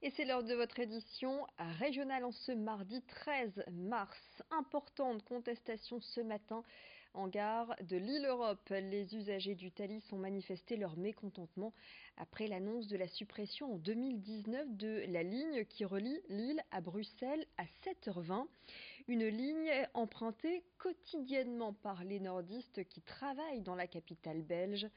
Et c'est l'heure de votre édition régionale en ce mardi 13 mars. Importante contestation ce matin en gare de Lille-Europe. Les usagers du Thalys ont manifesté leur mécontentement après l'annonce de la suppression en 2019 de la ligne qui relie Lille à Bruxelles à 7h20. Une ligne empruntée quotidiennement par les nordistes qui travaillent dans la capitale belge.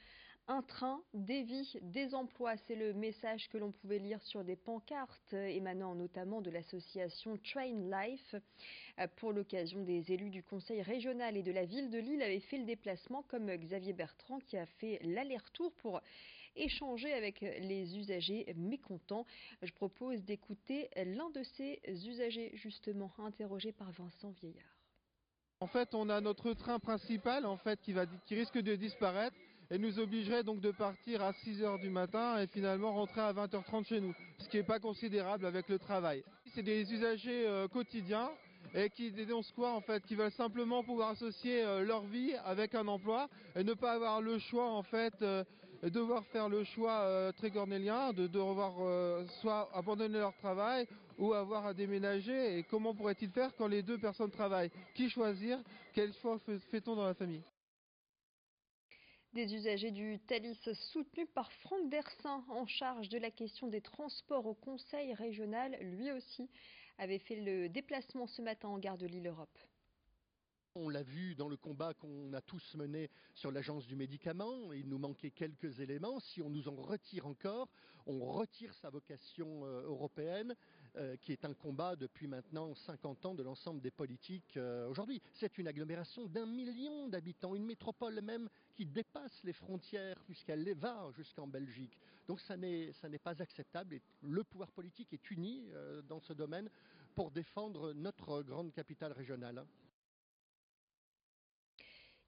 Un train, des vies, des emplois, c'est le message que l'on pouvait lire sur des pancartes émanant notamment de l'association Train Life. Pour l'occasion, des élus du conseil régional et de la ville de Lille avaient fait le déplacement, comme Xavier Bertrand qui a fait l'aller-retour pour échanger avec les usagers mécontents. Je propose d'écouter l'un de ces usagers justement interrogé par Vincent Vieillard. En fait, on a notre train principal qui risque de disparaître et nous obligerait donc de partir à 6h du matin et finalement rentrer à 20h30 chez nous, ce qui n'est pas considérable avec le travail. C'est des usagers quotidiens et qui dénoncent quoi en fait, qui veulent simplement pouvoir associer leur vie avec un emploi et ne pas avoir le choix en fait, devoir faire le choix très cornélien de devoir soit abandonner leur travail ou avoir à déménager. Et comment pourrait-il faire quand les deux personnes travaillent? Qui choisir? Quel choix fait-on dans la famille? Des usagers du Thalys soutenus par Franck Dersin, en charge de la question des transports au Conseil régional, lui aussi avait fait le déplacement ce matin en gare de Lille-Europe. On l'a vu dans le combat qu'on a tous mené sur l'agence du médicament, il nous manquait quelques éléments. Si on nous en retire encore, on retire sa vocation européenne, qui est un combat depuis maintenant 50 ans de l'ensemble des politiques aujourd'hui. C'est une agglomération d'1 million d'habitants, une métropole même qui dépasse les frontières puisqu'elle va jusqu'en Belgique. Donc ça n'est pas acceptable et le pouvoir politique est uni dans ce domaine pour défendre notre grande capitale régionale.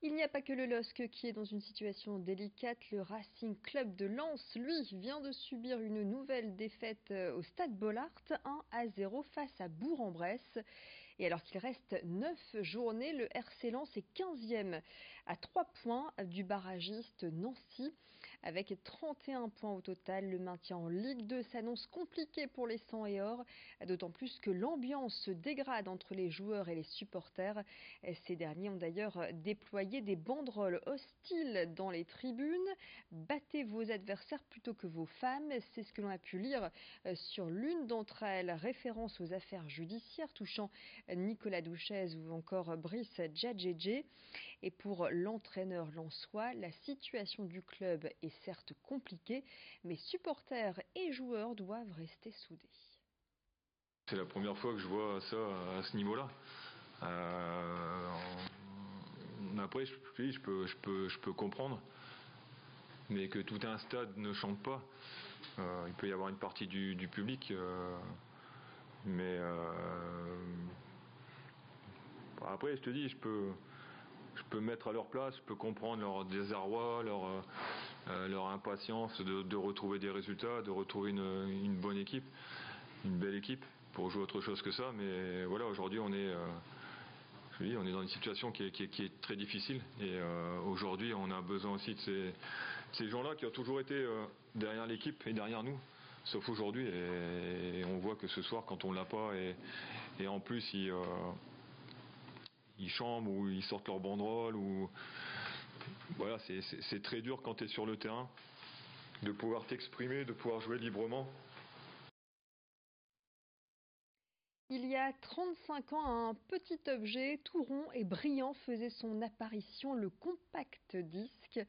Il n'y a pas que le LOSC qui est dans une situation délicate. Le Racing Club de Lens, lui, vient de subir une nouvelle défaite au Stade Bollaert, 1-0 face à Bourg-en-Bresse. Et alors qu'il reste 9 journées, le RC Lens est 15e à 3 points du barragiste Nancy. Avec 31 points au total, le maintien en Ligue 2 s'annonce compliqué pour les 100 et or, d'autant plus que l'ambiance se dégrade entre les joueurs et les supporters. Ces derniers ont d'ailleurs déployé des banderoles hostiles dans les tribunes. Battez vos adversaires plutôt que vos femmes, c'est ce que l'on a pu lire sur l'une d'entre elles, référence aux affaires judiciaires touchant Nicolas Douchez ou encore Brice Djadjedje. Et pour l'entraîneur lensois, la situation du club est certes compliquée, mais supporters et joueurs doivent rester soudés. C'est la première fois que je vois ça à ce niveau-là. Après, je peux comprendre, mais que tout un stade ne chante pas. Il peut y avoir une partie du public, mais après, je te dis, je peux me mettre à leur place, je peux comprendre leur désarroi, leur impatience de retrouver des résultats, de retrouver une bonne équipe, une belle équipe pour jouer autre chose que ça. Mais voilà, aujourd'hui on est dans une situation qui est très difficile et aujourd'hui on a besoin aussi de ces gens-là qui ont toujours été derrière l'équipe et derrière nous. Sauf aujourd'hui et on voit que ce soir quand on l'a pas et en plus ils chambrent ou ils sortent leur banderole ou voilà, c'est très dur quand tu es sur le terrain de pouvoir t'exprimer, de pouvoir jouer librement. Il y a 35 ans, un petit objet tout rond et brillant faisait son apparition, le compact disque.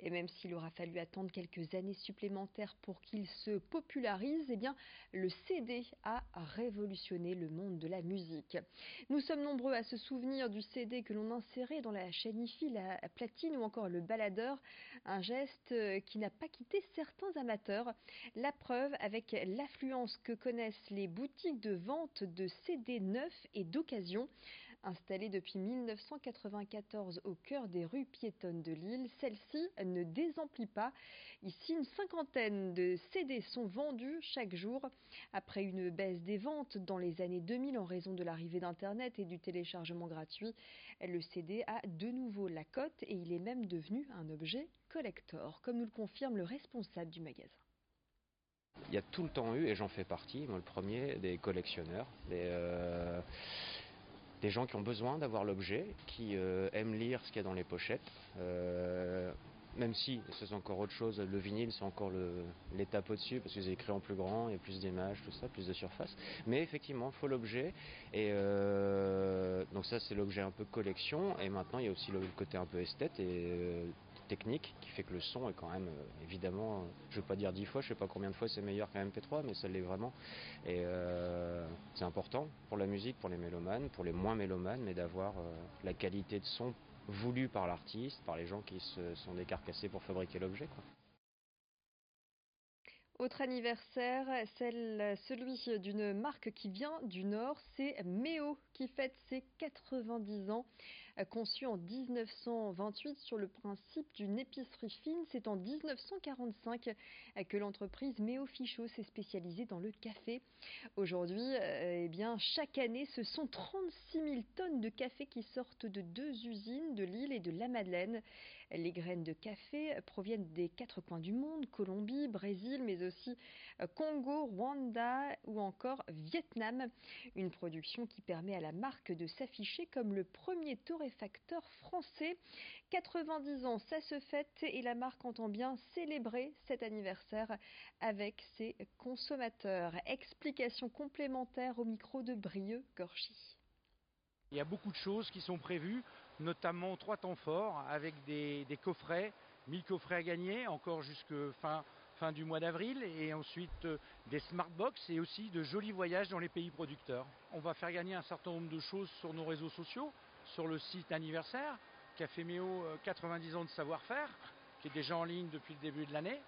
Et même s'il aura fallu attendre quelques années supplémentaires pour qu'il se popularise, eh bien, le CD a révolutionné le monde de la musique. Nous sommes nombreux à se souvenir du CD que l'on insérait dans la chaîne hi-fi, la platine ou encore le baladeur, un geste qui n'a pas quitté certains amateurs. La preuve avec l'affluence que connaissent les boutiques de vente de CD neufs et d'occasion. Installée depuis 1994 au cœur des rues piétonnes de Lille, celle-ci ne désemplit pas. Ici, une cinquantaine de CD sont vendus chaque jour. Après une baisse des ventes dans les années 2000 en raison de l'arrivée d'Internet et du téléchargement gratuit, le CD a de nouveau la cote et il est même devenu un objet collector, comme nous le confirme le responsable du magasin. Il y a tout le temps eu, et j'en fais partie, moi le premier, des collectionneurs, des gens qui ont besoin d'avoir l'objet, qui aiment lire ce qu'il y a dans les pochettes. Même si, c'est encore autre chose, le vinyle c'est encore l'étape au-dessus parce que c'est écrit en plus grand, il y a plus d'images, tout ça, plus de surface. Mais effectivement, il faut l'objet. Et donc ça c'est l'objet un peu collection. Et maintenant il y a aussi le côté un peu esthète et technique qui fait que le son est quand même évidemment, je ne veux pas dire 10 fois, je ne sais pas combien de fois c'est meilleur qu'un MP3, mais ça l'est vraiment. Et c'est important pour la musique, pour les mélomanes, pour les moins mélomanes, mais d'avoir la qualité de son voulu par l'artiste, par les gens qui se sont décarcassés pour fabriquer l'objet, quoi. Autre anniversaire, celui d'une marque qui vient du Nord, c'est Méo qui fête ses 90 ans. Conçue en 1928 sur le principe d'une épicerie fine, c'est en 1945 que l'entreprise Méo Fichot s'est spécialisée dans le café. Aujourd'hui, chaque année, ce sont 36 000 tonnes de café qui sortent de 2 usines de Lille et de la Madeleine. Les graines de café proviennent des 4 coins du monde, Colombie, Brésil, mais aussi Congo, Rwanda ou encore Vietnam. Une production qui permet à la marque de s'afficher comme le premier torréfacteur français. 90 ans, ça se fête et la marque entend bien célébrer cet anniversaire avec ses consommateurs. Explication complémentaire au micro de Brieux-Gorgy. Il y a beaucoup de choses qui sont prévues, notamment 3 temps forts avec des coffrets, 1000 coffrets à gagner, encore jusque fin du mois d'avril, et ensuite des smartbox et aussi de jolis voyages dans les pays producteurs. On va faire gagner un certain nombre de choses sur nos réseaux sociaux, sur le site anniversaire, Café Méo 90 ans de savoir-faire, qui est déjà en ligne depuis le début de l'année,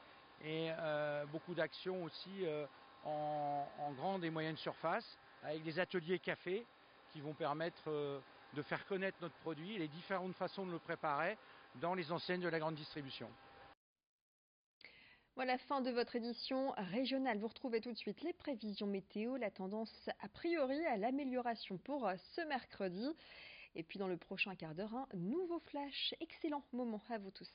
et beaucoup d'actions aussi en grande et moyenne surface, avec des ateliers café, qui vont permettre de faire connaître notre produit et les différentes façons de le préparer dans les enseignes de la grande distribution. Voilà, fin de votre édition régionale. Vous retrouvez tout de suite les prévisions météo, la tendance a priori à l'amélioration pour ce mercredi. Et puis dans le prochain quart d'heure, un nouveau flash. Excellent moment à vous tous.